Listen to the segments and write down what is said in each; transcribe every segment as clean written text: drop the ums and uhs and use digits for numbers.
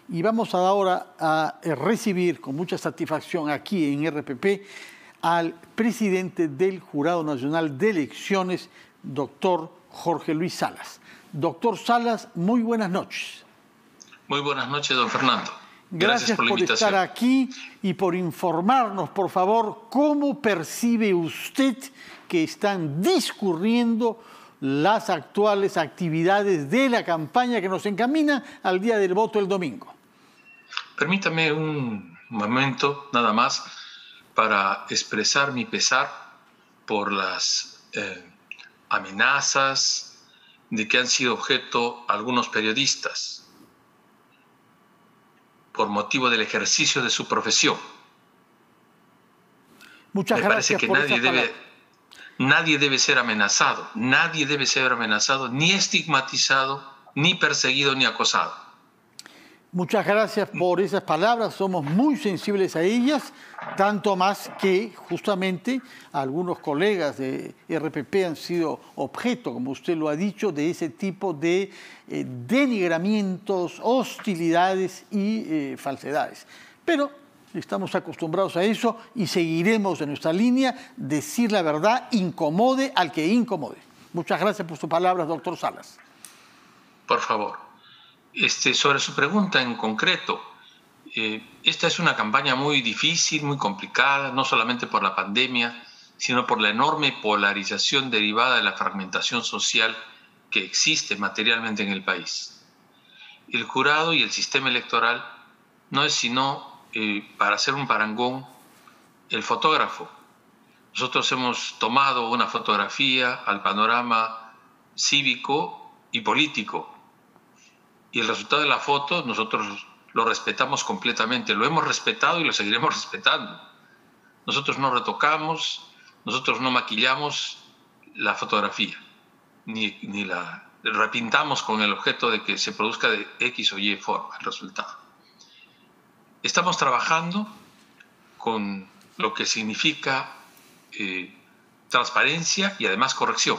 Y vamos ahora a recibir con mucha satisfacción aquí en RPP al presidente del Jurado Nacional de Elecciones, doctor Jorge Luis Salas. Doctor Salas, muy buenas noches. Muy buenas noches, don Fernando. Gracias por estar aquí y por informarnos, por favor, cómo percibe usted que están discurriendo las actuales actividades de la campaña que nos encamina al día del voto el domingo. Permítame un momento nada más para expresar mi pesar por las amenazas de que han sido objeto algunos periodistas por motivo del ejercicio de su profesión. Muchas gracias por esa palabra. Nadie debe ser amenazado, nadie debe ser amenazado, ni estigmatizado, ni perseguido, ni acosado. Muchas gracias por esas palabras, somos muy sensibles a ellas, tanto más que justamente algunos colegas de RPP han sido objeto, como usted lo ha dicho, de ese tipo de denigramientos, hostilidades y falsedades. Pero estamos acostumbrados a eso y seguiremos en nuestra línea, decir la verdad, incomode al que incomode. Muchas gracias por sus palabras, doctor Salas. Por favor. Sobre su pregunta en concreto, esta es una campaña muy difícil, muy complicada, no solamente por la pandemia, sino por la enorme polarización derivada de la fragmentación social que existe materialmente en el país. El jurado y el sistema electoral no es sino, para hacer un parangón, el fotógrafo. Nosotros hemos tomado una fotografía al panorama cívico y político, y el resultado de la foto nosotros lo respetamos completamente, lo hemos respetado y lo seguiremos respetando. Nosotros no retocamos, nosotros no maquillamos la fotografía, ni la repintamos con el objeto de que se produzca de X o Y forma el resultado. Estamos trabajando con lo que significa transparencia y además corrección.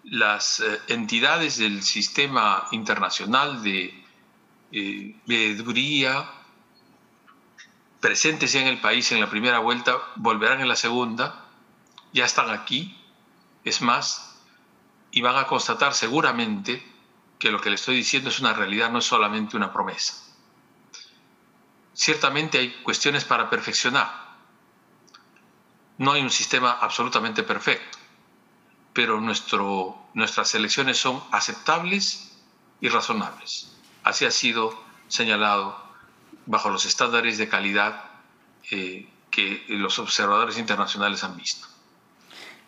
Las entidades del sistema internacional de veeduría presentes ya en el país en la primera vuelta volverán en la segunda, ya están aquí, es más, y van a constatar seguramente que lo que le estoy diciendo es una realidad, no es solamente una promesa. Ciertamente hay cuestiones para perfeccionar. No hay un sistema absolutamente perfecto, pero nuestras elecciones son aceptables y razonables. Así ha sido señalado bajo los estándares de calidad que los observadores internacionales han visto.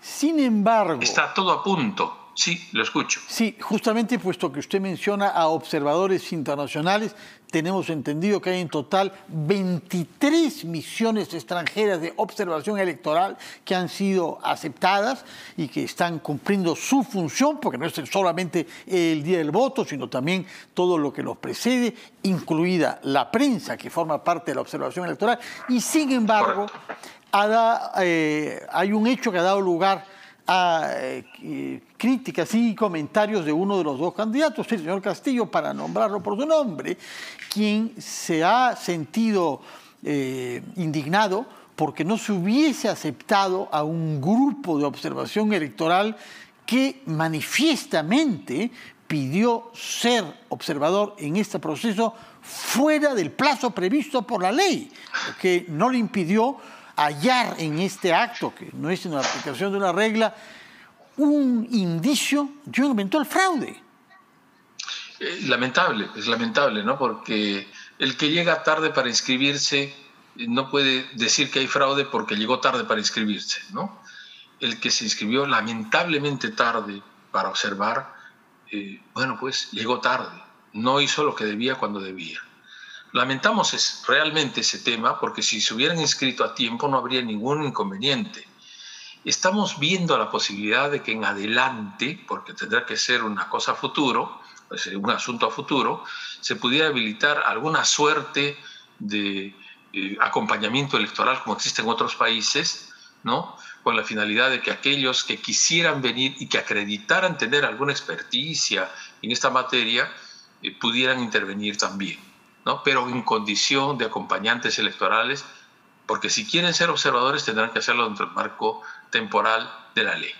Sin embargo... Está todo a punto. Sí, lo escucho. Sí, justamente puesto que usted menciona a observadores internacionales, tenemos entendido que hay en total 23 misiones extranjeras de observación electoral que han sido aceptadas y que están cumpliendo su función, porque no es solamente el día del voto, sino también todo lo que los precede, incluida la prensa que forma parte de la observación electoral. Y sin embargo, hay un hecho que ha dado lugar a críticas y comentarios de uno de los dos candidatos, el señor Castillo, para nombrarlo por su nombre, quien se ha sentido indignado porque no se hubiese aceptado a un grupo de observación electoral que manifiestamente pidió ser observador en este proceso fuera del plazo previsto por la ley, que no le impidió hallar en este acto, que no es una aplicación de una regla, un indicio de un eventual fraude. Es lamentable, ¿no? Porque el que llega tarde para inscribirse no puede decir que hay fraude porque llegó tarde para inscribirse, ¿no? El que se inscribió lamentablemente tarde para observar, pues llegó tarde, no hizo lo que debía cuando debía. Lamentamos realmente ese tema porque si se hubieran inscrito a tiempo no habría ningún inconveniente. Estamos viendo la posibilidad de que en adelante, porque tendrá que ser una cosa a futuro, un asunto a futuro, se pudiera habilitar alguna suerte de acompañamiento electoral como existe en otros países, ¿no? Con la finalidad de que aquellos que quisieran venir y que acreditaran tener alguna experticia en esta materia pudieran intervenir también. ¿no? Pero en condición de acompañantes electorales, porque si quieren ser observadores tendrán que hacerlo dentro del marco temporal de la ley.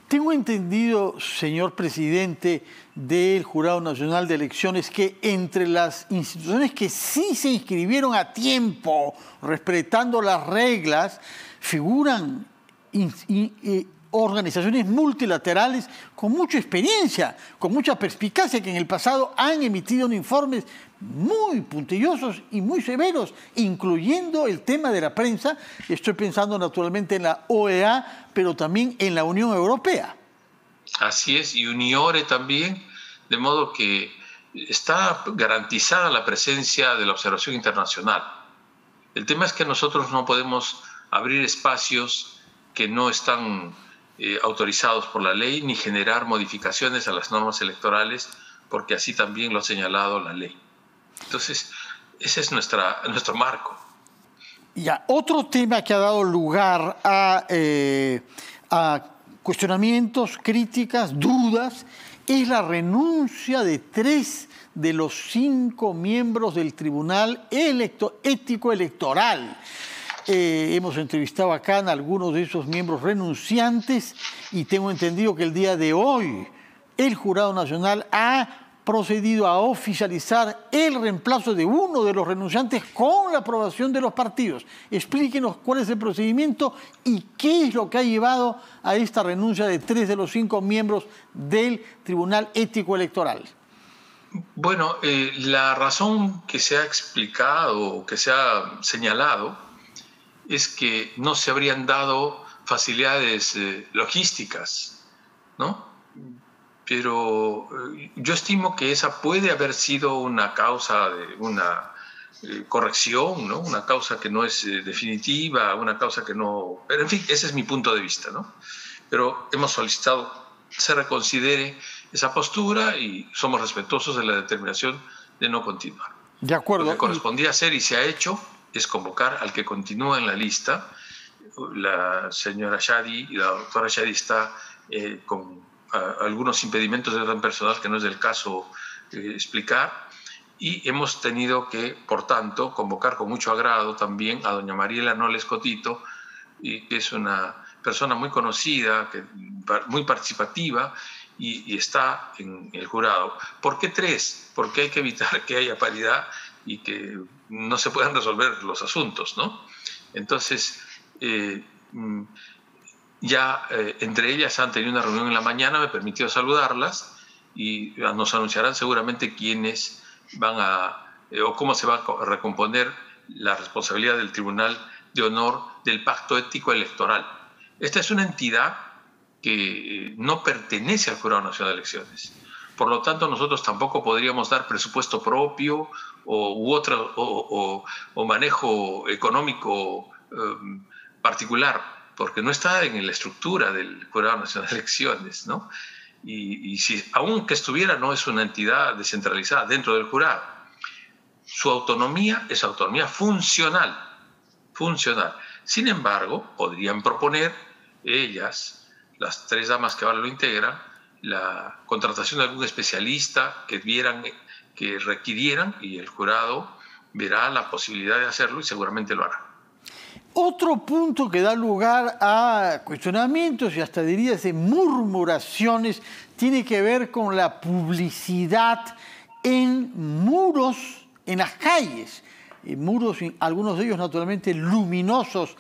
Tengo entendido, señor presidente del Jurado Nacional de Elecciones, que entre las instituciones que sí se inscribieron a tiempo, respetando las reglas, figuran organizaciones multilaterales con mucha experiencia, con mucha perspicacia, que en el pasado han emitido informes muy puntillosos y muy severos, incluyendo el tema de la prensa. Estoy pensando naturalmente en la OEA, pero también en la Unión Europea. Así es, y Uniore también, de modo que está garantizada la presencia de la observación internacional. El tema es que nosotros no podemos abrir espacios que no están autorizados por la ley, ni generar modificaciones a las normas electorales, porque así también lo ha señalado la ley. Entonces, ese es nuestro marco. Ya, otro tema que ha dado lugar a cuestionamientos, críticas, dudas, es la renuncia de 3 de los 5 miembros del Tribunal Ético Electoral. Hemos entrevistado acá a algunos de esos miembros renunciantes y tengo entendido que el día de hoy el Jurado Nacional ha procedido a oficializar el reemplazo de uno de los renunciantes con la aprobación de los partidos. Explíquenos cuál es el procedimiento y qué es lo que ha llevado a esta renuncia de 3 de los 5 miembros del Tribunal Ético Electoral. Bueno, la razón que se ha explicado, que se ha señalado, es que no se habrían dado facilidades logísticas, ¿no? Pero yo estimo que esa puede haber sido una causa de una corrección, ¿no? Una causa que no es definitiva, una causa que no... Pero en fin, ese es mi punto de vista, ¿no? Pero hemos solicitado se reconsidere esa postura y somos respetuosos de la determinación de no continuar. De acuerdo. Lo que correspondía hacer y se ha hecho es convocar al que continúa en la lista. La señora Shadi y la doctora Shadi está con algunos impedimentos de orden personal que no es del caso explicar, y hemos tenido que, por tanto, convocar con mucho agrado también a doña Mariela Noles Cotito, que es una persona muy conocida, muy participativa, y está en el jurado. ¿Por qué 3? Porque hay que evitar que haya paridad y que no se puedan resolver los asuntos, ¿no? Entonces, entre ellas han tenido una reunión en la mañana, me he permitido saludarlas y nos anunciarán seguramente quiénes van o cómo se va a recomponer la responsabilidad del Tribunal de Honor del Pacto Ético Electoral. Esta es una entidad que no pertenece al Jurado Nacional de Elecciones. Por lo tanto, nosotros tampoco podríamos dar presupuesto propio o manejo económico particular, porque no está en la estructura del Jurado Nacional de Elecciones, ¿no? Y si, aunque estuviera, no es una entidad descentralizada dentro del jurado. Su autonomía es autonomía funcional. Sin embargo, podrían proponer ellas, las 3 damas que ahora lo integran, la contratación de algún especialista que requirieran, y el jurado verá la posibilidad de hacerlo y seguramente lo hará. Otro punto que da lugar a cuestionamientos y hasta diría murmuraciones tiene que ver con la publicidad en muros en las calles. Muros, algunos de ellos naturalmente luminosos,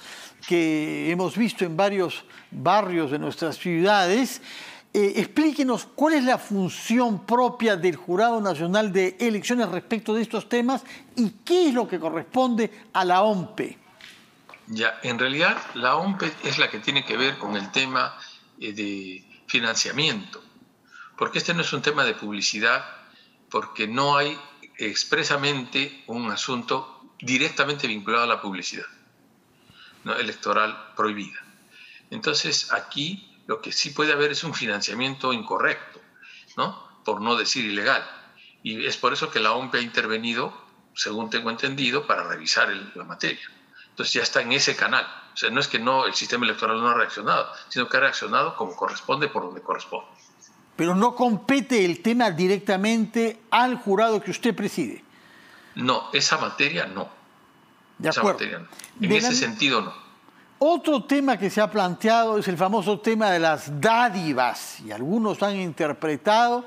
que hemos visto en varios barrios de nuestras ciudades. Explíquenos cuál es la función propia del Jurado Nacional de Elecciones respecto de estos temas y qué es lo que corresponde a la OMPE. Ya, en realidad la OMPE es la que tiene que ver con el tema de financiamiento, porque este no es un tema de publicidad, porque no hay expresamente un asunto directamente vinculado a la publicidad, ¿no? Electoral prohibida. Entonces aquí lo que sí puede haber es un financiamiento incorrecto, ¿no? Por no decir ilegal, y es por eso que la OMPE ha intervenido, según tengo entendido, para revisar la materia. Entonces ya está en ese canal. O sea, no es que el sistema electoral no ha reaccionado, sino que ha reaccionado como corresponde, por donde corresponde. Pero no compete el tema directamente al jurado que usted preside. No, esa materia no. De esa acuerdo. materia no. En ese sentido no. Otro tema que se ha planteado es el famoso tema de las dádivas, y algunos han interpretado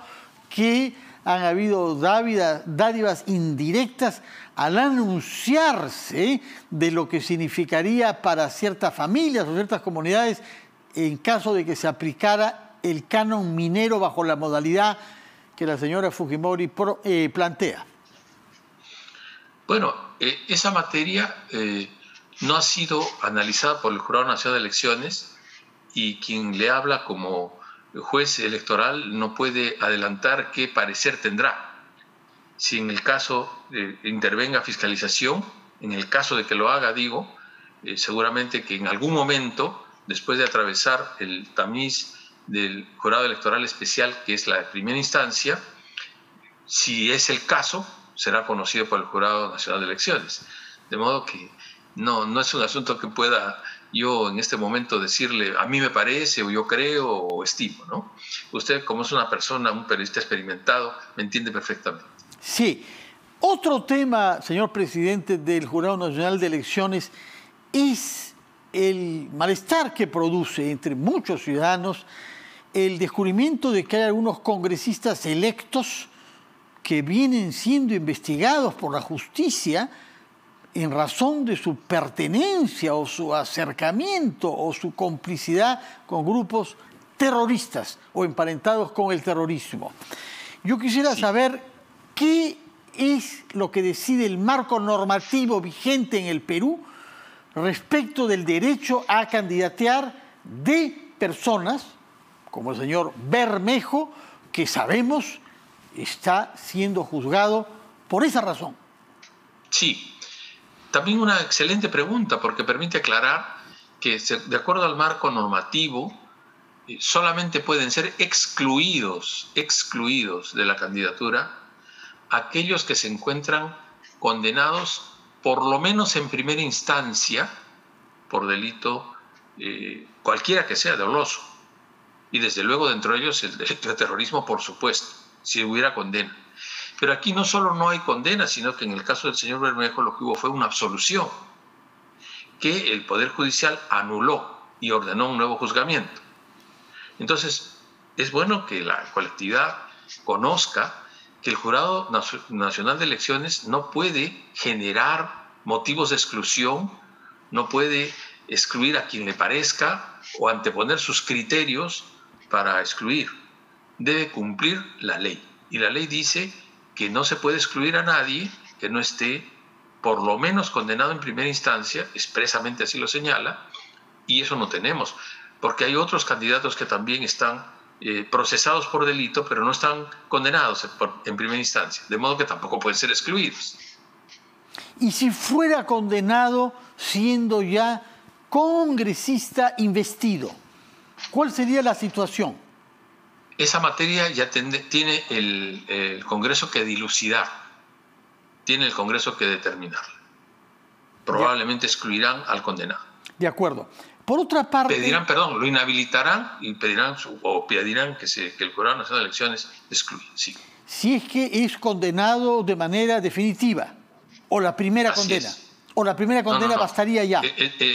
que han habido dádivas indirectas al anunciarse de lo que significaría para ciertas familias o ciertas comunidades en caso de que se aplicara el canon minero bajo la modalidad que la señora Fujimori plantea. Bueno, esa materia no ha sido analizada por el Jurado Nacional de Elecciones, y quien le habla como juez electoral no puede adelantar qué parecer tendrá. Si en el caso intervenga fiscalización, en el caso de que lo haga, digo, seguramente que en algún momento, después de atravesar el tamiz del Jurado Electoral Especial, que es la primera instancia, si es el caso, será conocido por el Jurado Nacional de Elecciones. De modo que no es un asunto que pueda yo en este momento decirle, a mí me parece, o yo creo, o estimo, ¿no? Usted, como es una persona, un periodista experimentado, me entiende perfectamente. Sí. Otro tema, señor presidente del Jurado Nacional de Elecciones, es el malestar que produce entre muchos ciudadanos el descubrimiento de que hay algunos congresistas electos que vienen siendo investigados por la justicia en razón de su pertenencia o su acercamiento o su complicidad con grupos terroristas o emparentados con el terrorismo. Yo quisiera saber qué es lo que decide el marco normativo vigente en el Perú respecto del derecho a candidatear de personas como el señor Bermejo, que sabemos está siendo juzgado por esa razón. Sí. También una excelente pregunta, porque permite aclarar que, de acuerdo al marco normativo, solamente pueden ser excluidos de la candidatura aquellos que se encuentran condenados, por lo menos en primera instancia, por delito cualquiera que sea, doloso. Y desde luego dentro de ellos el delito de terrorismo, por supuesto, si hubiera condena. Pero aquí no solo no hay condena, sino que en el caso del señor Bermejo lo que hubo fue una absolución que el Poder Judicial anuló y ordenó un nuevo juzgamiento. Entonces, es bueno que la colectividad conozca que el Jurado Nacional de Elecciones no puede generar motivos de exclusión, no puede excluir a quien le parezca o anteponer sus criterios para excluir. Debe cumplir la ley. Y la ley dice que no se puede excluir a nadie que no esté por lo menos condenado en primera instancia, expresamente así lo señala, y eso no tenemos, porque hay otros candidatos que también están procesados por delito, pero no están condenados en primera instancia, de modo que tampoco pueden ser excluidos. Y si fuera condenado siendo ya congresista investido, ¿cuál sería la situación? Esa materia ya tiene el Congreso que dilucidar, tiene el Congreso que determinarla. Probablemente excluirán al condenado. De acuerdo. Por otra parte... Lo inhabilitarán y pedirán que el Jurado Nacional de Elecciones excluya. Sí. Si es que es condenado de manera definitiva, o la primera condena. O la primera condena bastaría ya.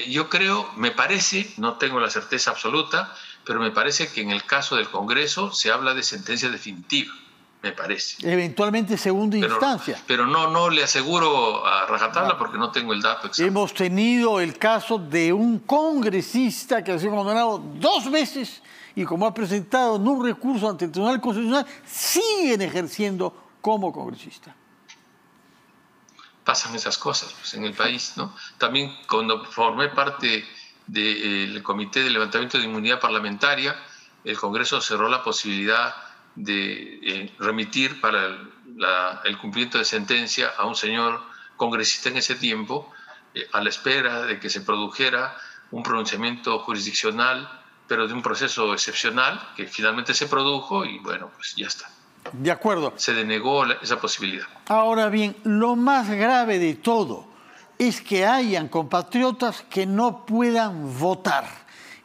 Yo creo, me parece, no tengo la certeza absoluta, pero me parece que en el caso del Congreso se habla de sentencia definitiva, me parece. Eventualmente segunda instancia. Pero no le aseguro a rajatabla porque no tengo el dato exacto. Hemos tenido el caso de un congresista que ha sido condenado 2 veces y como ha presentado un recurso ante el Tribunal Constitucional, siguen ejerciendo como congresista. Pasan esas cosas pues, en el país, ¿no? También cuando formé parte del Comité de Levantamiento de Inmunidad Parlamentaria, el Congreso cerró la posibilidad de remitir para el cumplimiento de sentencia a un señor congresista en ese tiempo, a la espera de que se produjera un pronunciamiento jurisdiccional, pero de un proceso excepcional que finalmente se produjo y bueno, pues ya está. De acuerdo. Se denegó esa posibilidad. Ahora bien, lo más grave de todo es que hayan compatriotas que no puedan votar.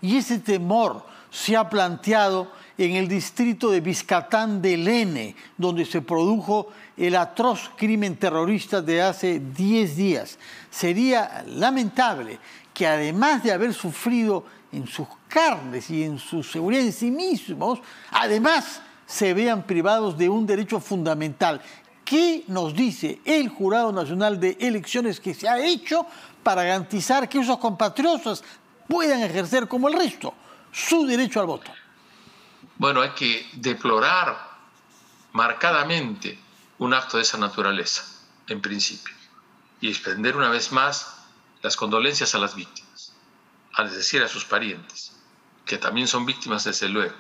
Y ese temor se ha planteado en el distrito de Vizcatán de Lene, donde se produjo el atroz crimen terrorista de hace 10 días. Sería lamentable que, además de haber sufrido en sus carnes y en su seguridad en sí mismos, además se vean privados de un derecho fundamental. ¿Qué nos dice el Jurado Nacional de Elecciones que se ha hecho para garantizar que esos compatriotas puedan ejercer como el resto su derecho al voto? Bueno, hay que deplorar marcadamente un acto de esa naturaleza, en principio, y extender una vez más las condolencias a las víctimas, es decir, a sus parientes, que también son víctimas desde luego.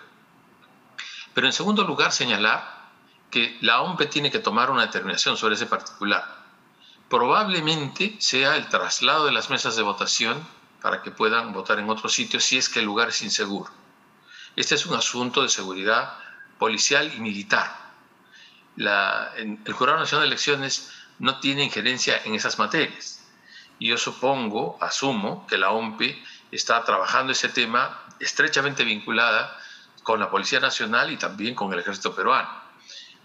Pero en segundo lugar, señalar que la OMPE tiene que tomar una determinación sobre ese particular. Probablemente sea el traslado de las mesas de votación para que puedan votar en otro sitio si es que el lugar es inseguro. Este es un asunto de seguridad policial y militar. El Jurado Nacional de Elecciones no tiene injerencia en esas materias. Y yo asumo que la OMPE está trabajando ese tema estrechamente vinculada con la Policía Nacional y también con el Ejército Peruano,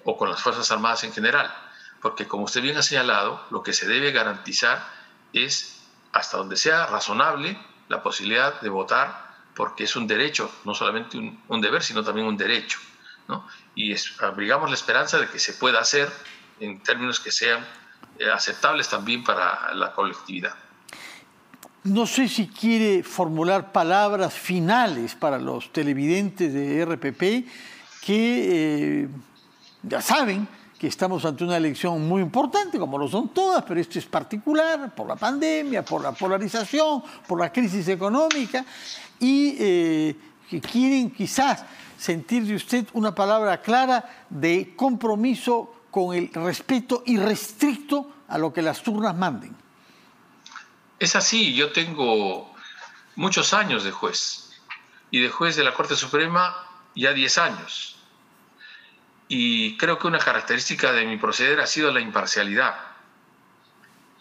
o con las Fuerzas Armadas en general. Porque, como usted bien ha señalado, lo que se debe garantizar es, hasta donde sea razonable, la posibilidad de votar, porque es un derecho, no solamente un deber, sino también un derecho, ¿no? Y abrigamos la esperanza de que se pueda hacer en términos que sean aceptables también para la colectividad. No sé si quiere formular palabras finales para los televidentes de RPP que ya saben que estamos ante una elección muy importante, como lo son todas, pero esto es particular por la pandemia, por la polarización, por la crisis económica, y que quieren quizás sentir de usted una palabra clara de compromiso con el respeto irrestricto a lo que las urnas manden. Es así, yo tengo muchos años de juez, y de juez de la Corte Suprema ya 10 años. Y creo que una característica de mi proceder ha sido la imparcialidad.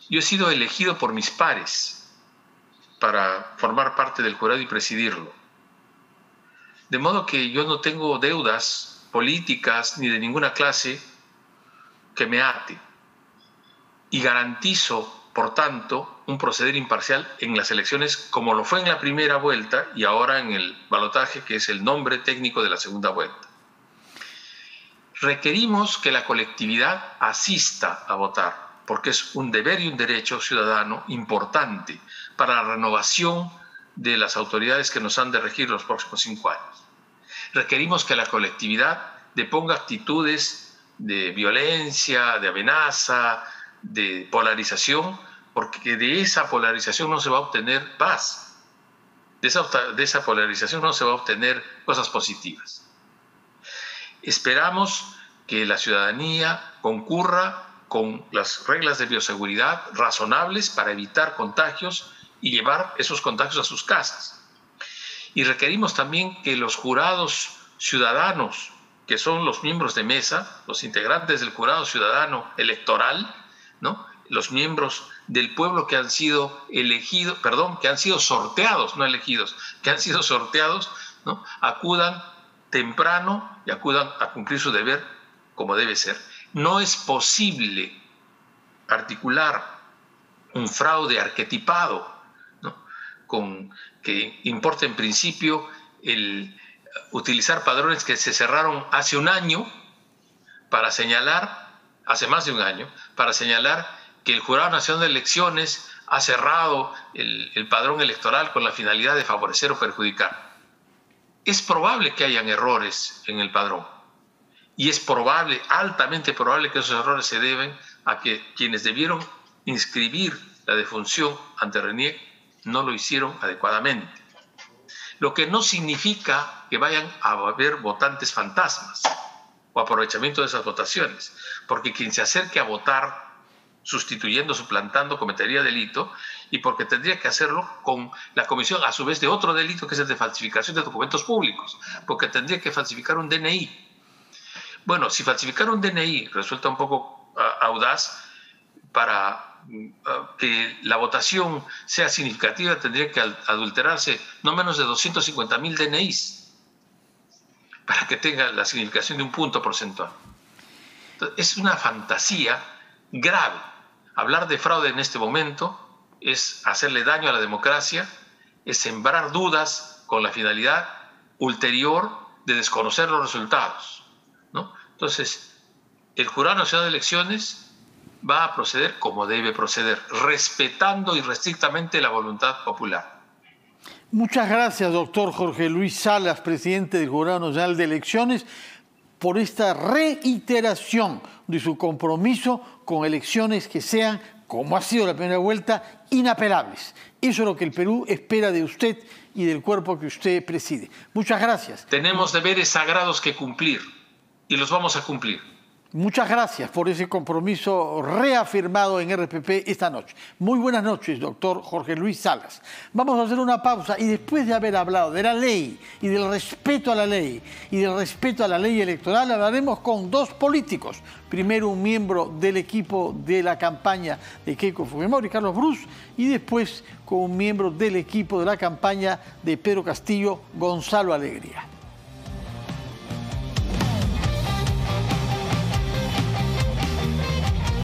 Yo he sido elegido por mis pares para formar parte del jurado y presidirlo. De modo que yo no tengo deudas políticas ni de ninguna clase que me ate. Y garantizo, por tanto, un proceder imparcial en las elecciones, como lo fue en la primera vuelta y ahora en el balotaje, que es el nombre técnico de la segunda vuelta. Requerimos que la colectividad asista a votar, porque es un deber y un derecho ciudadano importante para la renovación de las autoridades que nos han de regir los próximos 5 años. Requerimos que la colectividad deponga actitudes de violencia, de amenaza, de polarización, porque de esa polarización no se va a obtener paz. De esa polarización no se va a obtener cosas positivas. Esperamos que la ciudadanía concurra con las reglas de bioseguridad razonables para evitar contagios y llevar esos contagios a sus casas. Y requerimos también que los jurados ciudadanos, que son los miembros de mesa, los integrantes del jurado ciudadano electoral, ¿no?, los miembros del pueblo que han sido elegidos, que han sido sorteados, no elegidos, que han sido sorteados, ¿no?, acudan temprano y acudan a cumplir su deber como debe ser. No es posible articular un fraude arquetipado, ¿no?, que importa en principio el utilizar padrones que se cerraron hace un año para señalar, hace más de un año, para señalar que el Jurado Nacional de Elecciones ha cerrado el padrón electoral con la finalidad de favorecer o perjudicar. Es probable que hayan errores en el padrón y es probable, altamente probable, que esos errores se deben a que quienes debieron inscribir la defunción ante RENIEC no lo hicieron adecuadamente. Lo que no significa que vayan a haber votantes fantasmas o aprovechamiento de esas votaciones, porque quien se acerque a votar sustituyendo, suplantando, cometería delito, y porque tendría que hacerlo con la comisión, a su vez, de otro delito, que es el de falsificación de documentos públicos, porque tendría que falsificar un DNI. Bueno, si falsificar un DNI resulta un poco audaz, para que la votación sea significativa tendría que adulterarse no menos de 250.000 DNIs. para que tenga la significación de un punto porcentual. Entonces, es una fantasía grave. Hablar de fraude en este momento es hacerle daño a la democracia, es sembrar dudas con la finalidad ulterior de desconocer los resultados, ¿no? Entonces, el Jurado Nacional de Elecciones va a proceder como debe proceder, respetando irrestrictamente la voluntad popular. Muchas gracias, doctor Jorge Luis Salas, presidente del Jurado Nacional de Elecciones, por esta reiteración de su compromiso con elecciones que sean, como ha sido la primera vuelta, inapelables. Eso es lo que el Perú espera de usted y del cuerpo que usted preside. Muchas gracias. Tenemos deberes sagrados que cumplir y los vamos a cumplir. Muchas gracias por ese compromiso reafirmado en RPP esta noche. Muy buenas noches, doctor Jorge Luis Salas. Vamos a hacer una pausa y después de haber hablado de la ley y del respeto a la ley y del respeto a la ley electoral, hablaremos con dos políticos. Primero un miembro del equipo de la campaña de Keiko Fujimori, Carlos Brus, y después con un miembro del equipo de la campaña de Pedro Castillo, Gonzalo Alegría.